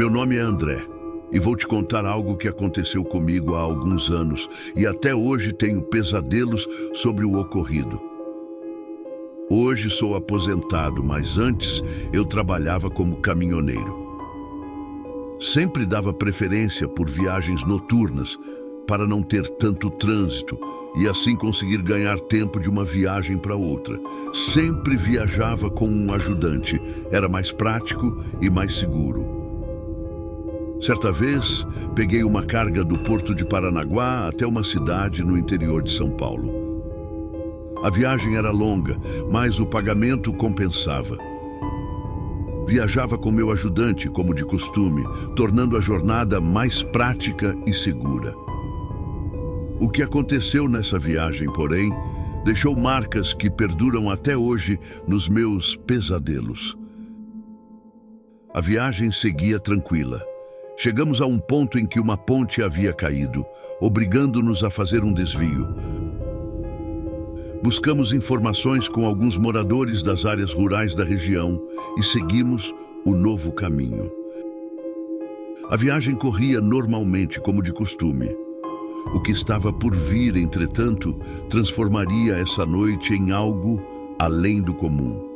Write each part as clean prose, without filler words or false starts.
Meu nome é André e vou te contar algo que aconteceu comigo há alguns anos e até hoje tenho pesadelos sobre o ocorrido. Hoje sou aposentado, mas antes eu trabalhava como caminhoneiro. Sempre dava preferência por viagens noturnas para não ter tanto trânsito e assim conseguir ganhar tempo de uma viagem para outra. Sempre viajava com um ajudante, era mais prático e mais seguro. Certa vez, peguei uma carga do Porto de Paranaguá até uma cidade no interior de São Paulo. A viagem era longa, mas o pagamento compensava. Viajava com meu ajudante, como de costume, tornando a jornada mais prática e segura. O que aconteceu nessa viagem, porém, deixou marcas que perduram até hoje nos meus pesadelos. A viagem seguia tranquila. Chegamos a um ponto em que uma ponte havia caído, obrigando-nos a fazer um desvio. Buscamos informações com alguns moradores das áreas rurais da região e seguimos o novo caminho. A viagem corria normalmente, como de costume. O que estava por vir, entretanto, transformaria essa noite em algo além do comum.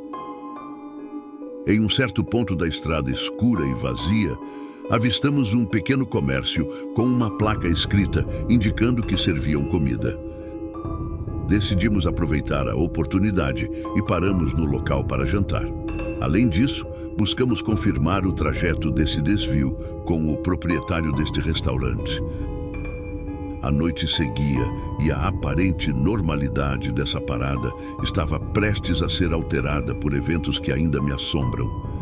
Em um certo ponto da estrada escura e vazia, avistamos um pequeno comércio com uma placa escrita indicando que serviam comida. Decidimos aproveitar a oportunidade e paramos no local para jantar. Além disso, buscamos confirmar o trajeto desse desvio com o proprietário deste restaurante. A noite seguia e a aparente normalidade dessa parada estava prestes a ser alterada por eventos que ainda me assombram.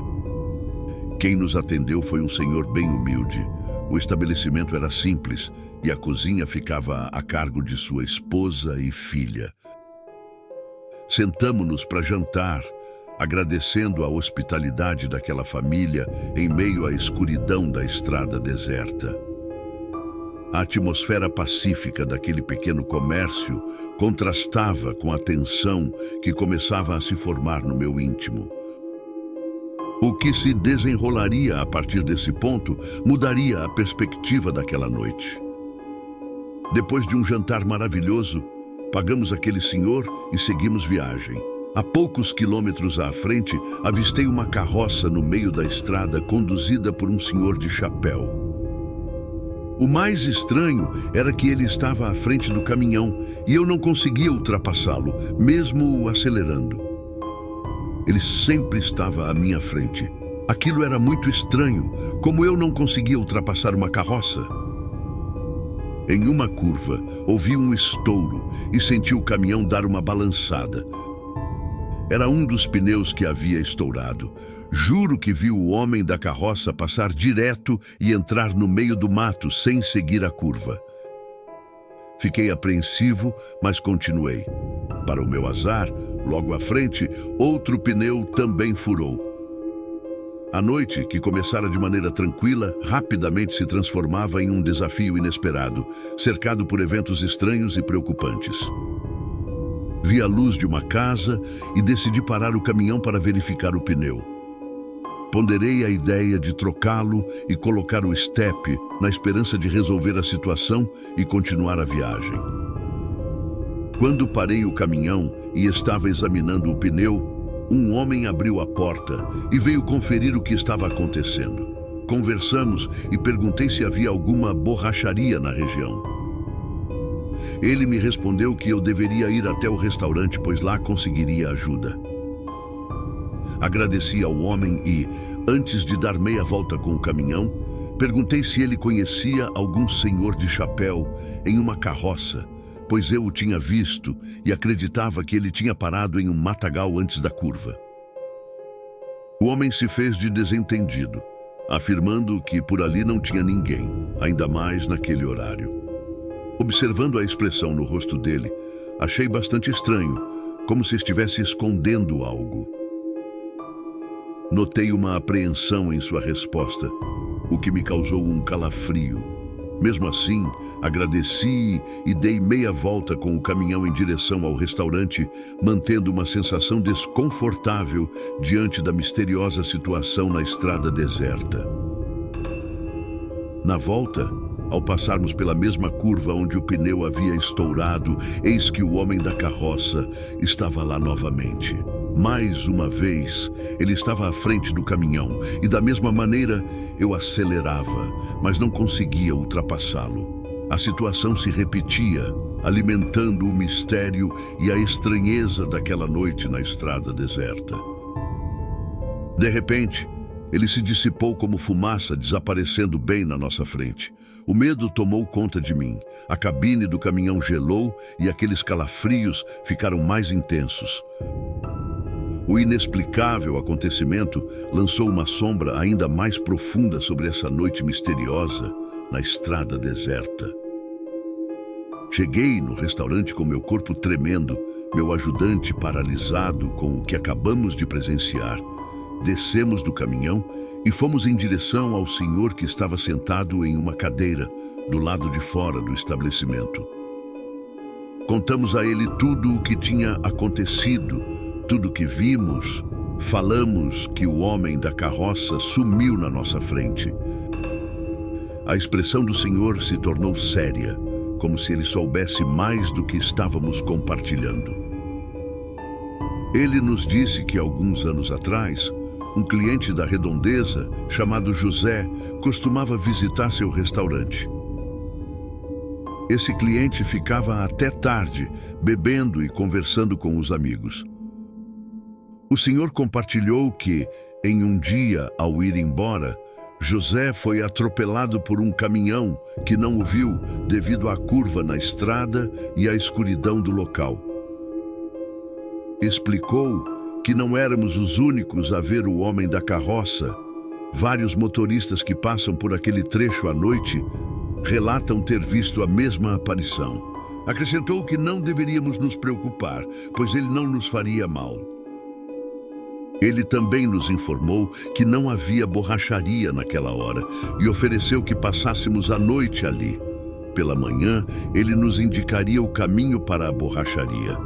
Quem nos atendeu foi um senhor bem humilde. O estabelecimento era simples e a cozinha ficava a cargo de sua esposa e filha. Sentamo-nos para jantar, agradecendo a hospitalidade daquela família em meio à escuridão da estrada deserta. A atmosfera pacífica daquele pequeno comércio contrastava com a tensão que começava a se formar no meu íntimo. O que se desenrolaria a partir desse ponto mudaria a perspectiva daquela noite. Depois de um jantar maravilhoso, pagamos aquele senhor e seguimos viagem. A poucos quilômetros à frente, avistei uma carroça no meio da estrada conduzida por um senhor de chapéu. O mais estranho era que ele estava à frente do caminhão e eu não conseguia ultrapassá-lo, mesmo acelerando. Ele sempre estava à minha frente. Aquilo era muito estranho, como eu não conseguia ultrapassar uma carroça. Em uma curva, ouvi um estouro e senti o caminhão dar uma balançada. Era um dos pneus que havia estourado. Juro que vi o homem da carroça passar direto e entrar no meio do mato sem seguir a curva. Fiquei apreensivo, mas continuei. Para o meu azar, logo à frente, outro pneu também furou. A noite, que começara de maneira tranquila, rapidamente se transformava em um desafio inesperado, cercado por eventos estranhos e preocupantes. Vi a luz de uma casa e decidi parar o caminhão para verificar o pneu. Ponderei a ideia de trocá-lo e colocar o estepe na esperança de resolver a situação e continuar a viagem. Quando parei o caminhão e estava examinando o pneu, um homem abriu a porta e veio conferir o que estava acontecendo. Conversamos e perguntei se havia alguma borracharia na região. Ele me respondeu que eu deveria ir até o restaurante, pois lá conseguiria ajuda. Agradeci ao homem e, antes de dar meia volta com o caminhão, perguntei se ele conhecia algum senhor de chapéu em uma carroça, pois eu o tinha visto e acreditava que ele tinha parado em um matagal antes da curva. O homem se fez de desentendido, afirmando que por ali não tinha ninguém, ainda mais naquele horário. Observando a expressão no rosto dele, achei bastante estranho, como se estivesse escondendo algo. Notei uma apreensão em sua resposta, o que me causou um calafrio. Mesmo assim, agradeci e dei meia volta com o caminhão em direção ao restaurante, mantendo uma sensação desconfortável diante da misteriosa situação na estrada deserta. Na volta, ao passarmos pela mesma curva onde o pneu havia estourado, eis que o homem da carroça estava lá novamente. Mais uma vez, ele estava à frente do caminhão e, da mesma maneira, eu acelerava, mas não conseguia ultrapassá-lo. A situação se repetia, alimentando o mistério e a estranheza daquela noite na estrada deserta. De repente, ele se dissipou como fumaça, desaparecendo bem na nossa frente. O medo tomou conta de mim. A cabine do caminhão gelou e aqueles calafrios ficaram mais intensos. O inexplicável acontecimento lançou uma sombra ainda mais profunda sobre essa noite misteriosa na estrada deserta. Cheguei no restaurante com meu corpo tremendo, meu ajudante paralisado com o que acabamos de presenciar. Descemos do caminhão e fomos em direção ao senhor que estava sentado em uma cadeira do lado de fora do estabelecimento. Contamos a ele tudo o que tinha acontecido, tudo o que vimos. Falamos que o homem da carroça sumiu na nossa frente. A expressão do senhor se tornou séria, como se ele soubesse mais do que estávamos compartilhando. Ele nos disse que alguns anos atrás, um cliente da redondeza, chamado José, costumava visitar seu restaurante. Esse cliente ficava até tarde, bebendo e conversando com os amigos. O senhor compartilhou que, em um dia, ao ir embora, José foi atropelado por um caminhão que não o viu devido à curva na estrada e à escuridão do local. Explicou que não éramos os únicos a ver o homem da carroça. Vários motoristas que passam por aquele trecho à noite relatam ter visto a mesma aparição. Acrescentou que não deveríamos nos preocupar, pois ele não nos faria mal. Ele também nos informou que não havia borracharia naquela hora e ofereceu que passássemos a noite ali. Pela manhã, ele nos indicaria o caminho para a borracharia.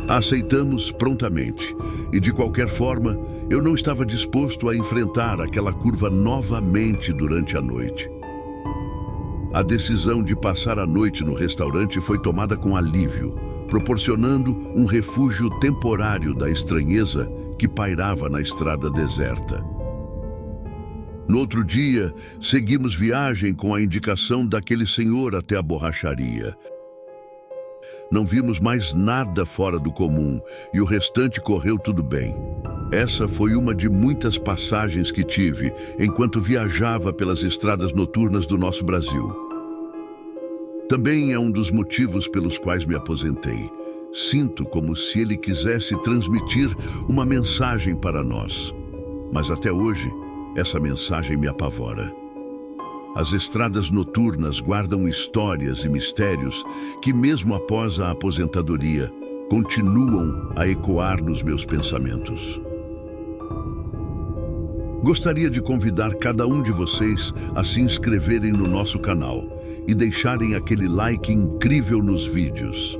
Aceitamos prontamente e, de qualquer forma, eu não estava disposto a enfrentar aquela curva novamente durante a noite. A decisão de passar a noite no restaurante foi tomada com alívio, proporcionando um refúgio temporário da estranheza que pairava na estrada deserta. No outro dia, seguimos viagem com a indicação daquele senhor até a borracharia. Não vimos mais nada fora do comum e o restante correu tudo bem. Essa foi uma de muitas passagens que tive enquanto viajava pelas estradas noturnas do nosso Brasil. Também é um dos motivos pelos quais me aposentei. Sinto como se ele quisesse transmitir uma mensagem para nós. Mas até hoje, essa mensagem me apavora. As estradas noturnas guardam histórias e mistérios que, mesmo após a aposentadoria, continuam a ecoar nos meus pensamentos. Gostaria de convidar cada um de vocês a se inscreverem no nosso canal e deixarem aquele like incrível nos vídeos.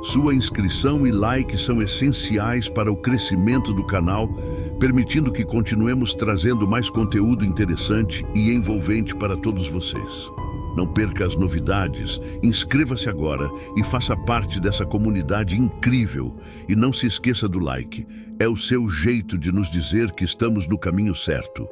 Sua inscrição e like são essenciais para o crescimento do canal, permitindo que continuemos trazendo mais conteúdo interessante e envolvente para todos vocês. Não perca as novidades, inscreva-se agora e faça parte dessa comunidade incrível. E não se esqueça do like, é o seu jeito de nos dizer que estamos no caminho certo.